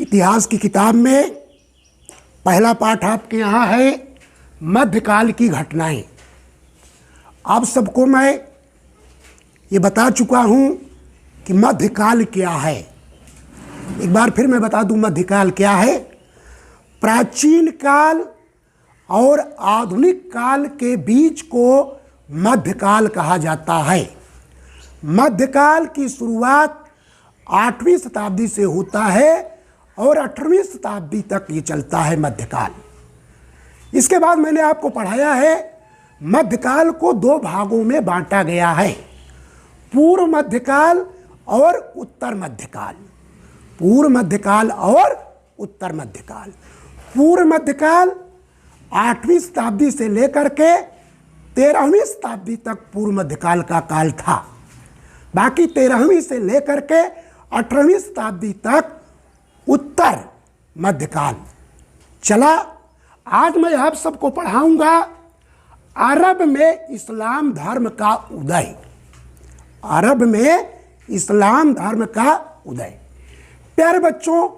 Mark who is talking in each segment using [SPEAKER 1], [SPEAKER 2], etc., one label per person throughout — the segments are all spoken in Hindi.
[SPEAKER 1] इतिहास की किताब में पहला पाठ आपके यहाँ है मध्यकाल की घटनाएं। आप सबको मैं ये बता चुका हूँ कि मध्यकाल क्या है। एक बार फिर मैं बता दूँ मध्यकाल क्या है। प्राचीन काल और आधुनिक काल के बीच को मध्यकाल कहा जाता है। मध्यकाल की शुरुआत 8वीं शताब्दी से होता है और 18वीं शताब्दी तक ये चलता है मध्यकाल। इसके बाद मैंने आपको पढ़ाया है मध्यकाल को 2 भागों में बांटा गया है, पूर्व मध्यकाल और उत्तर मध्यकाल। पूर्व मध्यकाल और उत्तर मध्यकाल। पूर्व मध्यकाल 8वीं शताब्दी से लेकर के 13वीं शताब्दी तक पूर्व मध्यकाल का काल था। बाकी 13वीं से लेकर के 18वीं शताब्दी तक उत्तर मध्यकाल चला। आज मैं आप सबको पढ़ाऊंगा अरब में इस्लाम धर्म का उदय। अरब में इस्लाम धर्म का उदय। प्यारे बच्चों,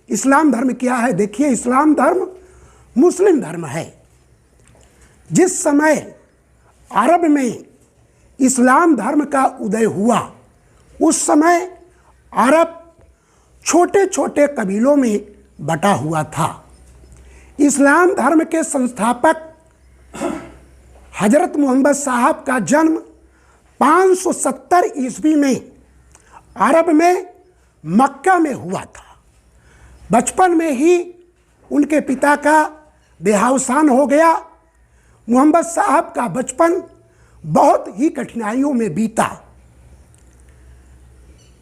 [SPEAKER 1] इस्लाम धर्म क्या है? देखिए, इस्लाम धर्म मुस्लिम धर्म है। जिस समय अरब में इस्लाम धर्म का उदय हुआ उस समय अरब छोटे छोटे कबीलों में बटा हुआ था। इस्लाम धर्म के संस्थापक हजरत मोहम्मद साहब का जन्म 570 ईस्वी में अरब में मक्का में हुआ था। बचपन में ही उनके पिता का देहावसान हो गया। मोहम्मद साहब का बचपन बहुत ही कठिनाइयों में बीता।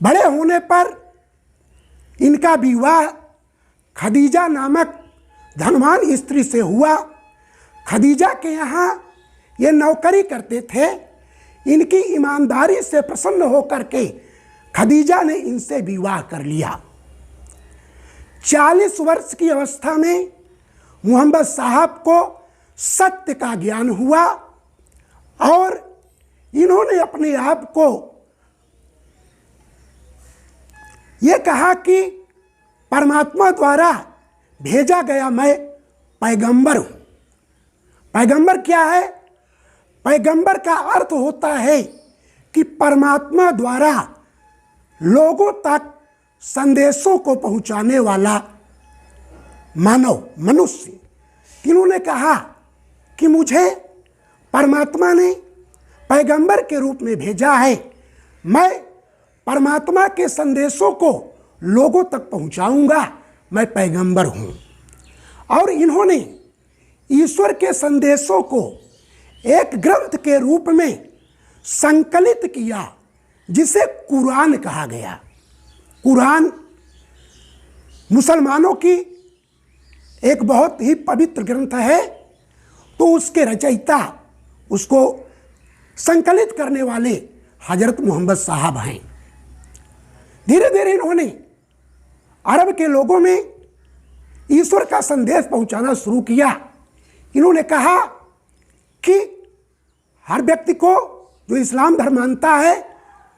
[SPEAKER 1] बड़े होने पर इनका विवाह खदीजा नामक धनवान स्त्री से हुआ। खदीजा के यहाँ ये नौकरी करते थे। इनकी ईमानदारी से प्रसन्न होकर के खदीजा ने इनसे विवाह कर लिया। 40 वर्ष की अवस्था में मोहम्मद साहब को सत्य का ज्ञान हुआ और इन्होंने अपने आप को ये कहा कि परमात्मा द्वारा भेजा गया मैं पैगंबर हूँ। पैगंबर क्या है? पैगंबर का अर्थ होता है कि परमात्मा द्वारा लोगों तक संदेशों को पहुंचाने वाला मानव, मनुष्य। इन्होंने कहा कि मुझे परमात्मा ने पैगंबर के रूप में भेजा है। मैं परमात्मा के संदेशों को लोगों तक पहुंचाऊंगा। मैं पैगंबर हूं। और इन्होंने ईश्वर के संदेशों को एक ग्रंथ के रूप में संकलित किया जिसे कुरान कहा गया। कुरान मुसलमानों की एक बहुत ही पवित्र ग्रंथ है। तो उसके रचयिता, उसको संकलित करने वाले हजरत मोहम्मद साहब हैं। धीरे धीरे इन्होंने अरब के लोगों में ईश्वर का संदेश पहुंचाना शुरू किया। इन्होंने कहा कि हर व्यक्ति को जो इस्लाम धर्म मानता है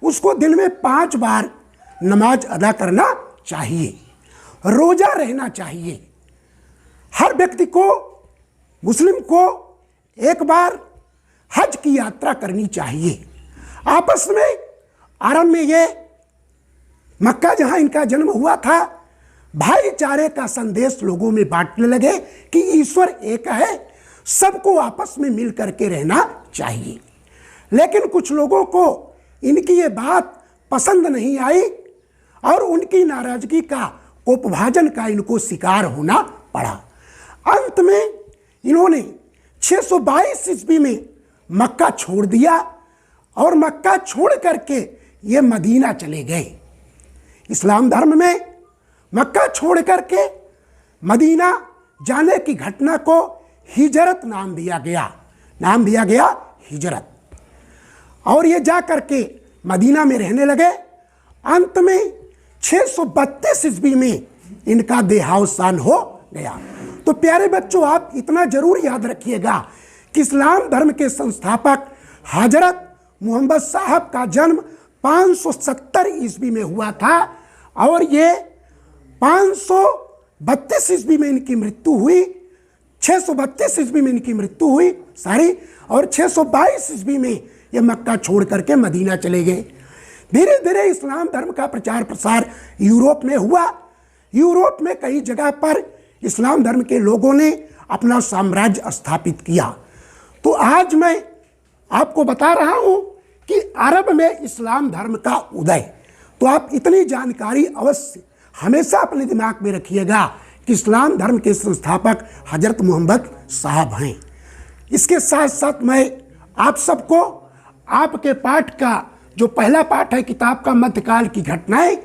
[SPEAKER 1] उसको दिन में 5 बार नमाज अदा करना चाहिए, रोजा रहना चाहिए। हर व्यक्ति को, मुस्लिम को, एक बार हज की यात्रा करनी चाहिए। आपस में अरब में ये मक्का जहां इनका जन्म हुआ था, भाईचारे का संदेश लोगों में बांटने लगे कि ईश्वर एक है, सबको आपस में मिल करके रहना चाहिए। लेकिन कुछ लोगों को इनकी ये बात पसंद नहीं आई और उनकी नाराजगी का, उपभाजन का इनको शिकार होना पड़ा। अंत में इन्होंने 622 ईस्वी में मक्का छोड़ दिया और मक्का छोड़ करके ये मदीना चले गए। इस्लाम धर्म में मक्का छोड़ करके मदीना जाने की घटना को हिजरत नाम दिया गया। नाम दिया गया हिजरत। और ये जा करके मदीना में रहने लगे। अंत में 632 ईस्वी में इनका देहावसान हो गया। तो प्यारे बच्चों, आप इतना जरूर याद रखिएगा कि इस्लाम धर्म के संस्थापक हजरत मोहम्मद साहब का जन्म 570 ईस्वी में हुआ था और ये 500 632 ईस्वी में इनकी मृत्यु हुई, 632 ईस्वी में इनकी मृत्यु हुई और 622 ईस्वी में ये मक्का छोड़ करके मदीना चले गए। धीरे धीरे इस्लाम धर्म का प्रचार प्रसार यूरोप में हुआ। यूरोप में कई जगह पर इस्लाम धर्म के लोगों ने अपना साम्राज्य स्थापित किया। तो आज मैं आपको बता रहा हूं कि अरब में इस्लाम धर्म का उदय। तो आप इतनी जानकारी अवश्य हमेशा अपने दिमाग में रखिएगा कि इस्लाम धर्म के संस्थापक हजरत मोहम्मद साहब हैं। इसके साथ साथ मैं आप सबको आपके पाठ का जो पहला पाठ है किताब का मध्यकाल की घटनाएं,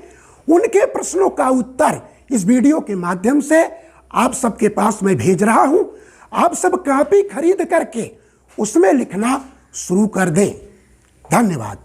[SPEAKER 1] उनके प्रश्नों का उत्तर इस वीडियो के माध्यम से आप सबके पास मैं भेज रहा हूं। आप सब कॉपी खरीद करके उसमें लिखना शुरू कर दें। धन्यवाद।